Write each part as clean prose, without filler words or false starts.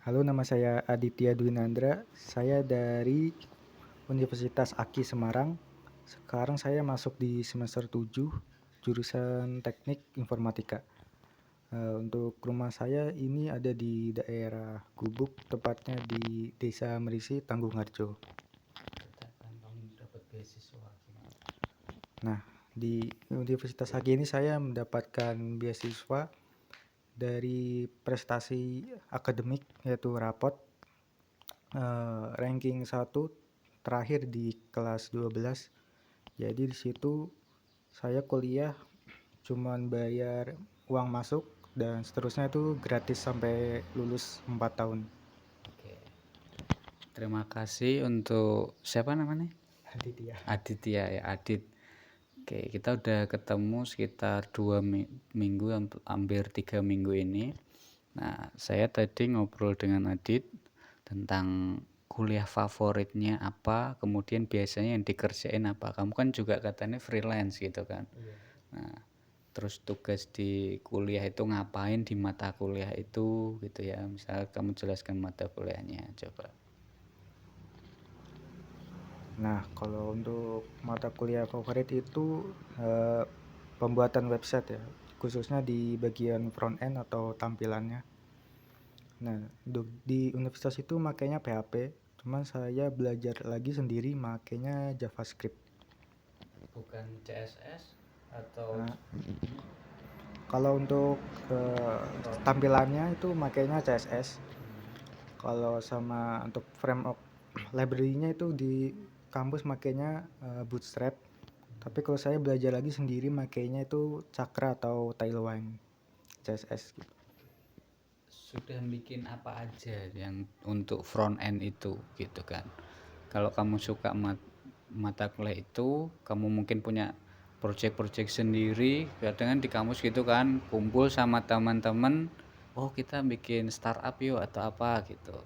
Halo, nama saya Aditya Dwinandra. Saya dari Universitas AKI Semarang. Sekarang saya masuk di semester 7, jurusan Teknik Informatika. Untuk rumah saya ini ada di daerah Gubuk, tepatnya di Desa Merisi, Tanggungarjo. Dapat beasiswa gimana? Nah, di Universitas AKI ini saya mendapatkan beasiswa dari prestasi akademik, yaitu rapot ranking 1 terakhir di kelas 12. Jadi di situ saya kuliah cuman bayar uang masuk dan seterusnya itu gratis sampai lulus 4 tahun. Oke. Terima kasih untuk siapa namanya? Aditya. Aditya ya, Adit. Oke, kita udah ketemu sekitar 2 minggu, hampir 3 minggu ini. Nah, saya tadi ngobrol dengan Adit tentang kuliah favoritnya apa, kemudian biasanya yang dikerjain apa. Kamu kan juga katanya freelance gitu kan. Nah, terus tugas di kuliah itu ngapain di mata kuliah itu gitu ya. Misalnya kamu jelaskan mata kuliahnya coba. Nah, kalau untuk mata kuliah favorit itu pembuatan website ya, khususnya di bagian front end atau tampilannya. Nah, di universitas itu makanya PHP, cuman saya belajar lagi sendiri makanya JavaScript. Bukan CSS atau Nah, kalau untuk tampilannya itu makanya CSS. Kalau sama untuk framework library-nya itu di kampus makanya Bootstrap. Tapi kalau saya belajar lagi sendiri makanya itu Chakra atau Tailwind CSS gitu. sudah bikin apa aja yang untuk front end itu gitu kan. Kalau kamu suka mata kuliah itu, kamu mungkin punya project-project sendiri, kadang di kamus gitu kan, kumpul sama teman-teman, oh kita bikin startup yuk atau apa gitu.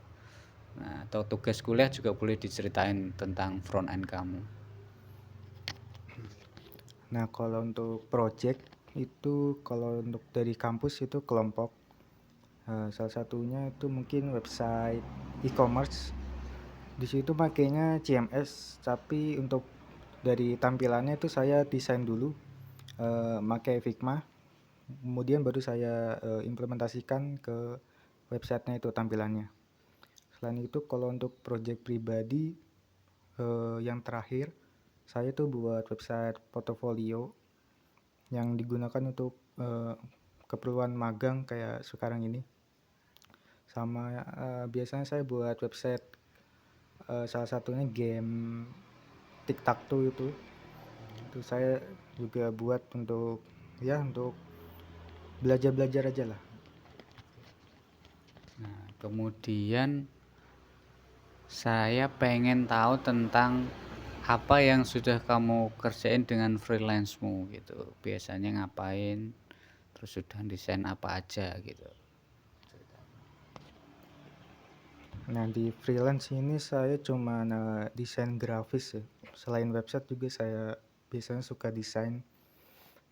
Nah, atau tugas kuliah juga boleh diceritain tentang front end kamu. Nah, kalau untuk project itu kalau untuk dari kampus itu kelompok. Salah satunya itu mungkin website e-commerce. Di situ makainya CMS, tapi untuk dari tampilannya itu saya desain dulu, pakai Figma, kemudian baru saya implementasikan ke websitenya itu tampilannya. Selain itu kalau untuk project pribadi yang terakhir saya tuh buat website portofolio yang digunakan untuk keperluan magang kayak sekarang ini. Sama biasanya saya buat website salah satunya game Tic-Tac-Toe itu saya juga buat untuk ya untuk belajar-belajar aja lah. Nah, kemudian saya pengen tahu tentang apa yang sudah kamu kerjain dengan freelance-mu gitu. Biasanya ngapain, terus sudah desain apa aja gitu. Nah, di freelance ini saya cuma desain grafis ya. Selain website juga saya biasanya suka desain.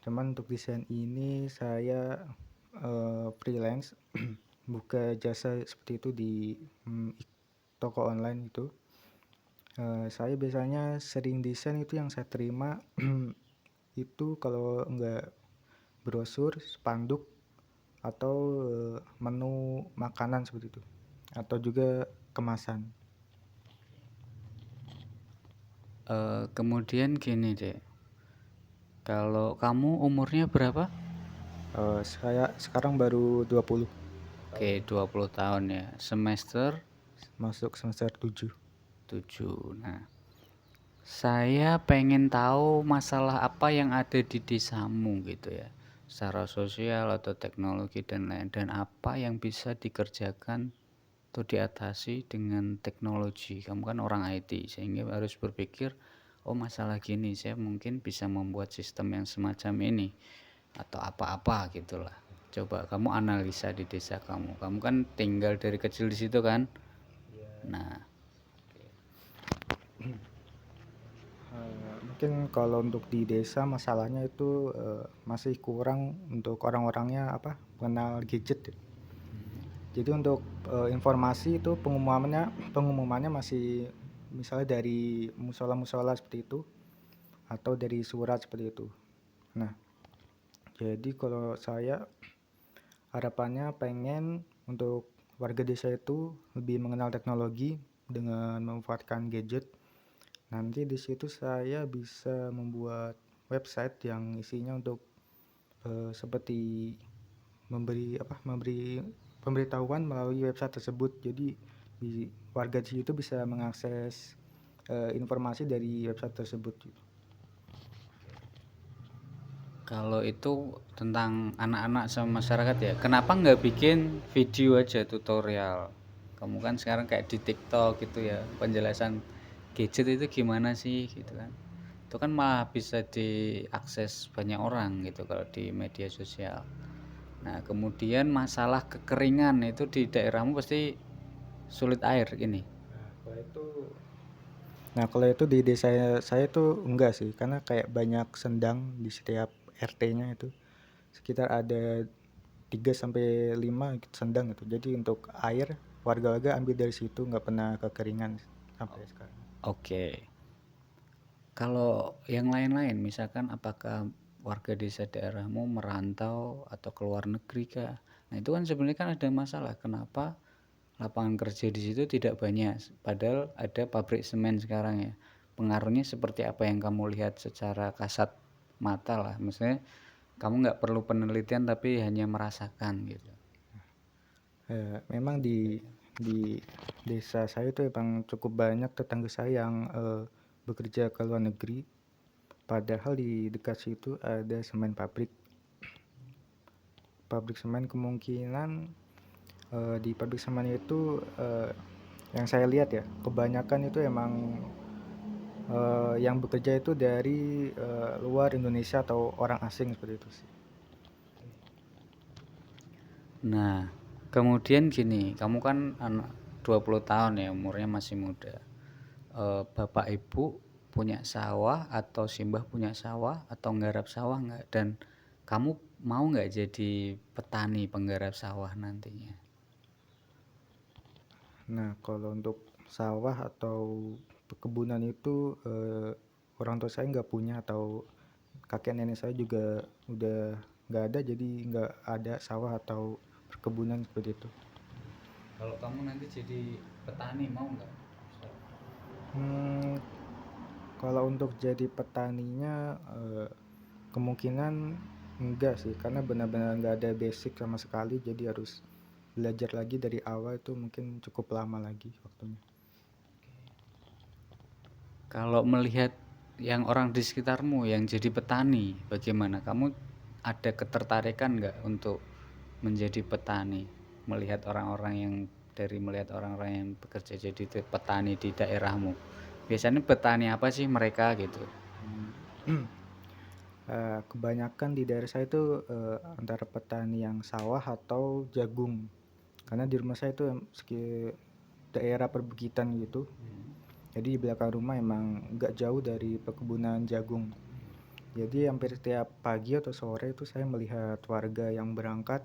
Cuman untuk desain ini saya freelance buka jasa seperti itu di toko online itu. Saya biasanya sering desain itu yang saya terima itu kalau enggak brosur, spanduk, atau menu makanan seperti itu. Atau juga kemasan. Kemudian gini deh, kalau kamu umurnya berapa? Saya sekarang baru 20, Oke, 20 tahun ya. Semester masuk semester 7. 7. Nah, saya pengen tahu masalah apa yang ada di desamu gitu ya. Secara sosial atau teknologi dan lain. Dan apa yang bisa dikerjakan atau diatasi dengan teknologi. Kamu kan orang IT, sehingga harus berpikir, oh masalah gini, saya mungkin bisa membuat sistem yang semacam ini. Atau apa-apa gitulah. Coba kamu analisa di desa kamu. Kamu kan tinggal dari kecil di situ kan? Nah, Mungkin kalau untuk di desa masalahnya itu masih kurang untuk orang-orangnya mengenal gadget ya. Jadi untuk informasi itu pengumumannya masih misalnya dari musola-musola seperti itu atau dari surat seperti itu. Nah, jadi kalau saya harapannya pengen untuk warga desa itu lebih mengenal teknologi dengan memanfaatkan gadget. Nanti di situ saya bisa membuat website yang isinya untuk seperti memberi pemberitahuan melalui website tersebut. Jadi warga di situ bisa mengakses informasi dari website tersebut. Kalau itu tentang anak-anak sama masyarakat ya, kenapa nggak bikin video aja tutorial? Kamu kan sekarang kayak di TikTok gitu ya, penjelasan gadget itu gimana sih gitu kan. Itu kan malah bisa diakses banyak orang gitu kalau di media sosial. Nah, kemudian masalah kekeringan itu di daerahmu pasti sulit air gini. Kalau itu di desa saya tuh enggak sih, karena kayak banyak sendang di setiap RT-nya itu. Sekitar ada 3 sampai 5 sendang gitu. Jadi untuk air warga-warga ambil dari situ, nggak pernah kekeringan sampai sekarang. Oke. Kalau yang lain-lain, misalkan apakah warga desa daerahmu merantau atau keluar negeri kah? Nah, itu kan sebenarnya kan ada masalah. Kenapa lapangan kerja di situ tidak banyak? Padahal ada pabrik semen sekarang ya. Pengaruhnya seperti apa yang kamu lihat secara kasat mata lah. Misalnya kamu nggak perlu penelitian tapi hanya merasakan gitu. Memang di desa saya itu emang cukup banyak tetangga saya yang bekerja ke luar negeri. Padahal di dekat situ ada semen pabrik. Pabrik semen kemungkinan di pabrik semen itu yang saya lihat ya, kebanyakan itu emang yang bekerja itu dari luar Indonesia atau orang asing seperti itu sih. Nah, kemudian gini, kamu kan anak 20 tahun ya, umurnya masih muda. Bapak ibu punya sawah atau simbah punya sawah atau nggarap sawah nggak? Dan kamu mau nggak jadi petani penggarap sawah nantinya? Nah, kalau untuk sawah atau perkebunan itu orang tua saya nggak punya, atau kakek nenek saya juga udah nggak ada, jadi nggak ada sawah atau perkebunan seperti itu. Kalau kamu nanti jadi petani mau nggak? Hmm, Kalau untuk jadi petaninya kemungkinan enggak sih, karena benar-benar nggak ada basic sama sekali, jadi harus belajar lagi dari awal, itu mungkin cukup lama lagi waktunya. Kalau melihat yang orang di sekitarmu yang jadi petani, bagaimana? Kamu ada ketertarikan nggak untuk menjadi petani? Melihat orang-orang yang melihat orang-orang yang bekerja jadi petani di daerahmu. Biasanya petani apa sih mereka gitu? Kebanyakan di daerah saya itu antara petani yang sawah atau jagung, karena di rumah saya itu daerah perbukitan gitu. Jadi di belakang rumah emang nggak jauh dari perkebunan jagung. Jadi hampir setiap pagi atau sore itu saya melihat warga yang berangkat,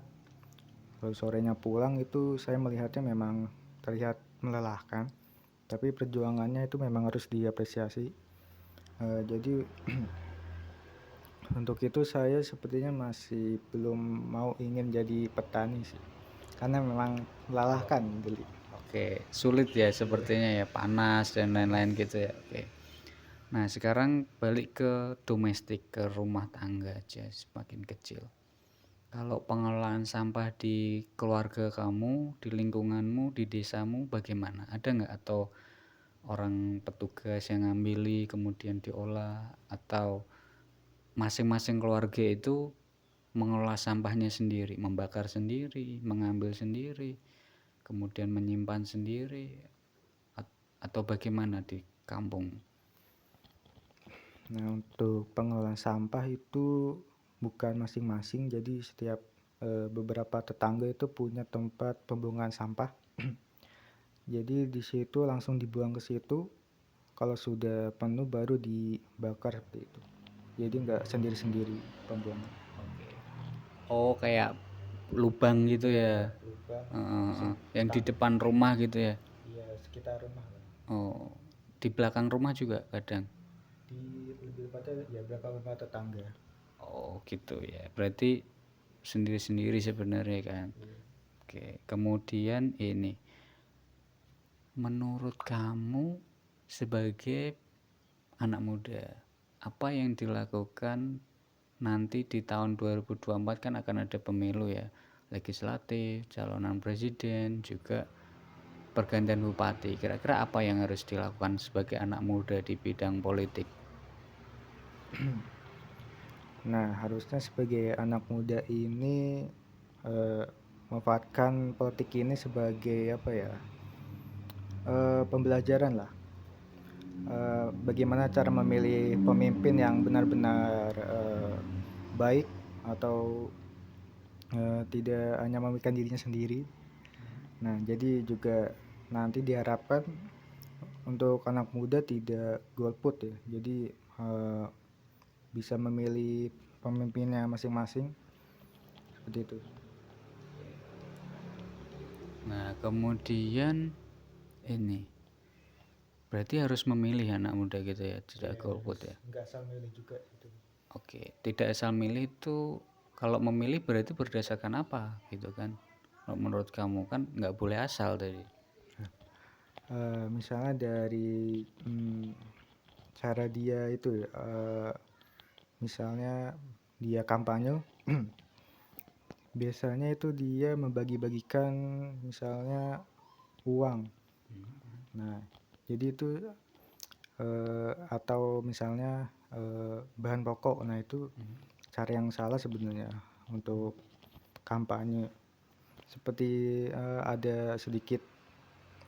lalu sorenya pulang, itu saya melihatnya memang terlihat melelahkan. Tapi perjuangannya itu memang harus diapresiasi. Jadi untuk itu saya sepertinya masih belum mau ingin jadi petani sih, karena memang melelahkan geli. Oke, sulit ya sepertinya ya, panas dan lain-lain gitu ya. Oke. Nah, sekarang balik ke domestik, ke rumah tangga aja semakin kecil. Kalau pengelolaan sampah di keluarga kamu, di lingkunganmu, di desamu bagaimana? Ada nggak atau orang petugas yang ngambil kemudian diolah, atau masing-masing keluarga itu mengelola sampahnya sendiri, membakar sendiri, mengambil sendiri, kemudian menyimpan sendiri, atau bagaimana di kampung? Nah, untuk pengelolaan sampah itu bukan masing-masing, jadi setiap beberapa tetangga itu punya tempat pembuangan sampah. Jadi di situ langsung dibuang ke situ, kalau sudah penuh baru dibakar seperti itu. Jadi nggak sendiri-sendiri pembuangan. Oh, kayak lubang gitu Iya, ya. lubang Heeh, heeh. Yang di setang depan rumah gitu ya. iya sekitar rumah lah. Oh, di belakang rumah juga kadang. Di lebih tepatnya ya belakang rumah tetangga. Oh, gitu ya. Berarti sendiri-sendiri sebenarnya kan. Iya. Oke, kemudian ini, menurut kamu sebagai anak muda, apa yang dilakukan nanti di tahun 2024 kan akan ada pemilu ya, legislatif, calonan presiden, juga pergantian bupati. Kira-kira apa yang harus dilakukan sebagai anak muda di bidang politik? Nah, harusnya sebagai anak muda ini eh, memanfaatkan politik ini sebagai apa ya? Pembelajaran lah. Bagaimana cara memilih pemimpin yang benar-benar baik atau tidak hanya memikirkan dirinya sendiri. Nah, jadi juga nanti diharapkan untuk anak muda tidak golput ya. Jadi bisa memilih pemimpinnya masing-masing seperti itu. Nah, kemudian ini berarti harus memilih anak muda gitu ya, tidak Ya golput harus ya. nggak asal milih juga itu. Oke, tidak asal milih itu kalau memilih berarti berdasarkan apa gitu kan? Kalau menurut kamu kan nggak boleh asal tadi. Misalnya dari cara dia itu ya, misalnya dia kampanye, biasanya itu dia membagi-bagikan misalnya uang. Nah, jadi itu atau misalnya bahan pokok. Nah, itu cara yang salah sebenarnya untuk kampanye. Seperti ada sedikit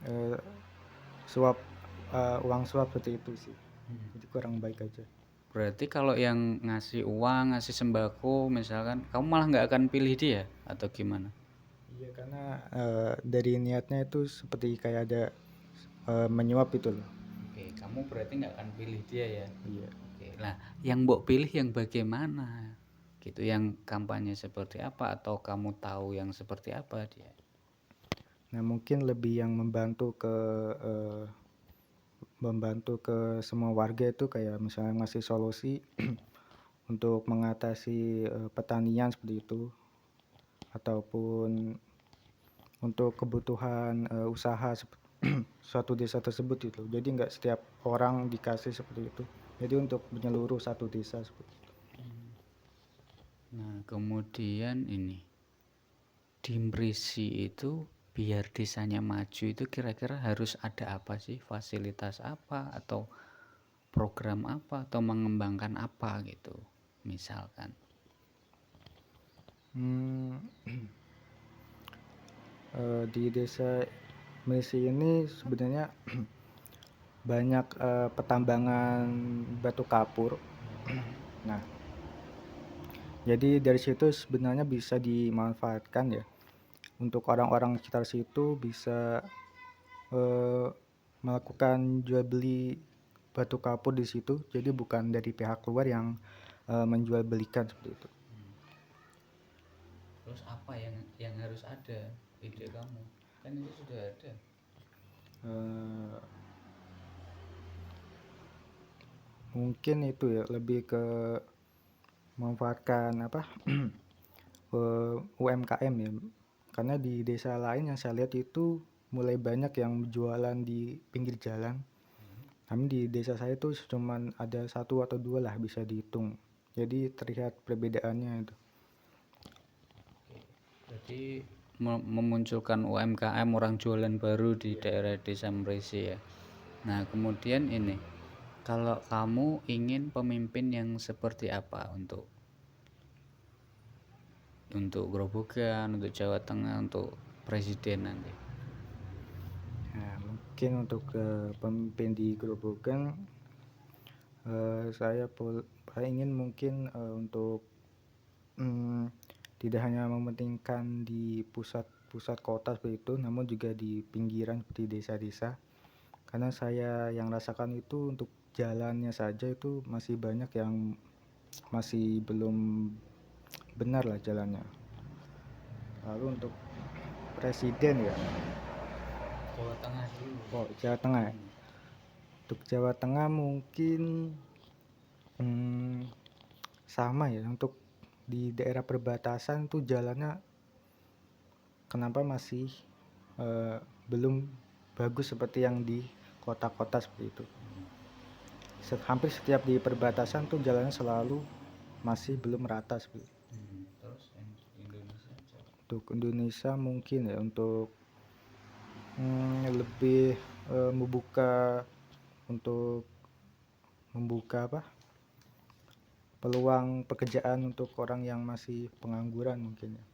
eh, suap uang suap seperti itu sih. Jadi kurang baik aja. Berarti kalau yang ngasih uang, ngasih sembako misalkan, kamu malah nggak akan pilih dia atau gimana? Iya, karena dari niatnya itu seperti kayak ada menyuap itu loh. Oke, kamu berarti nggak akan pilih dia ya? Iya. Oke, nah yang mbok pilih yang bagaimana? Gitu, yang kampanye seperti apa atau kamu tahu yang seperti apa dia? Nah, mungkin lebih yang eh, membantu ke semua warga itu kayak misalnya ngasih solusi untuk mengatasi pertanian seperti itu ataupun untuk kebutuhan usaha suatu desa tersebut itu. Jadi nggak setiap orang dikasih seperti itu. Jadi untuk menyeluruh satu desa seperti itu. Nah, kemudian ini, di Mrisi itu biar desanya maju itu kira-kira harus ada apa sih? Fasilitas apa atau program apa atau mengembangkan apa gitu misalkan. Hmm, di desa Mesi ini sebenarnya banyak pertambangan batu kapur. Nah, jadi dari situ sebenarnya bisa dimanfaatkan ya untuk orang-orang sekitar situ bisa eh, melakukan jual beli batu kapur di situ. Jadi bukan dari pihak luar yang menjual belikan seperti itu. Terus apa yang harus ada ide kamu? Kan itu sudah ada. Eh, Mungkin itu ya lebih ke memanfaatkan apa UMKM ya, karena di desa lain yang saya lihat itu mulai banyak yang jualan di pinggir jalan. Kami di desa saya itu cuman ada satu atau dua lah bisa dihitung. Jadi terlihat perbedaannya itu. Jadi memunculkan UMKM orang jualan baru di Iya. daerah Desa Mresi ya. Nah, kemudian ini, kalau kamu ingin pemimpin yang seperti apa untuk Grobogan, untuk Jawa Tengah, untuk presiden nanti? Nah, mungkin untuk pemimpin di Grobogan, saya ingin mungkin untuk mm, tidak hanya mementingkan di pusat-pusat kota seperti itu, namun juga di pinggiran seperti desa-desa. Karena saya yang rasakan itu untuk jalannya saja itu masih banyak yang masih belum benar lah jalannya. Lalu untuk presiden ya, Jawa Tengah dulu. oh Jawa Tengah ya. Untuk Jawa Tengah mungkin sama ya, untuk di daerah perbatasan tuh jalannya kenapa masih belum bagus seperti yang di kota-kota seperti itu. Hampir setiap di perbatasan tuh jalannya selalu masih belum rata seperti itu. Terus Indonesia Untuk Indonesia mungkin ya, untuk lebih membuka apa, peluang pekerjaan untuk orang yang masih pengangguran mungkin ya.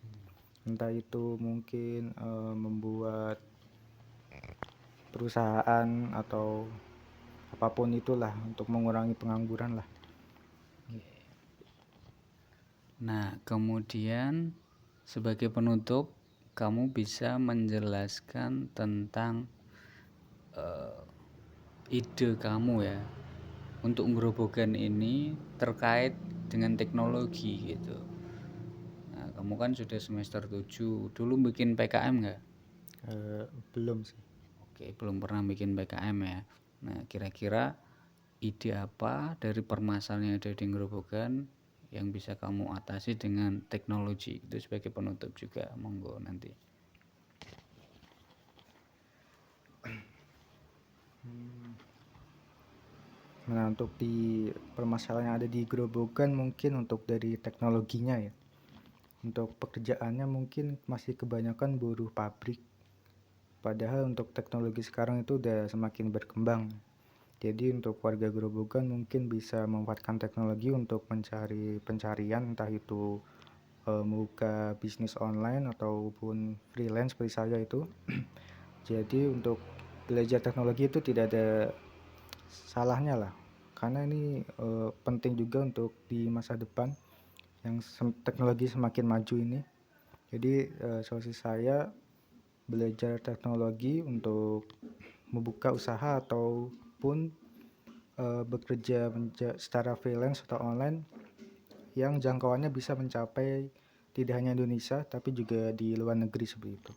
Entah itu mungkin membuat perusahaan atau apapun itulah untuk mengurangi pengangguran lah. Nah, kemudian sebagai penutup, kamu bisa menjelaskan tentang ide kamu ya untuk Grobogan ini terkait dengan teknologi gitu. Nah, kamu kan sudah semester 7, dulu bikin PKM nggak? Belum sih. Oke, belum pernah bikin PKM ya. Nah, kira-kira ide apa dari permasalahan yang ada di Grobogan yang bisa kamu atasi dengan teknologi? Itu sebagai penutup juga, monggo nanti. Nah, untuk di permasalahan yang ada di Grobogan mungkin untuk dari teknologinya ya. Untuk pekerjaannya mungkin masih kebanyakan buruh pabrik. Padahal untuk teknologi sekarang itu udah semakin berkembang. Jadi untuk warga Grobogan mungkin bisa memanfaatkan teknologi untuk mencari pencarian, entah itu membuka bisnis online ataupun freelance seperti saya itu. Jadi untuk belajar teknologi itu tidak ada salahnya lah, karena ini penting juga untuk di masa depan yang teknologi semakin maju ini. Jadi solusi saya belajar teknologi untuk membuka usaha ataupun bekerja secara freelance atau online yang jangkauannya bisa mencapai tidak hanya Indonesia tapi juga di luar negeri seperti itu.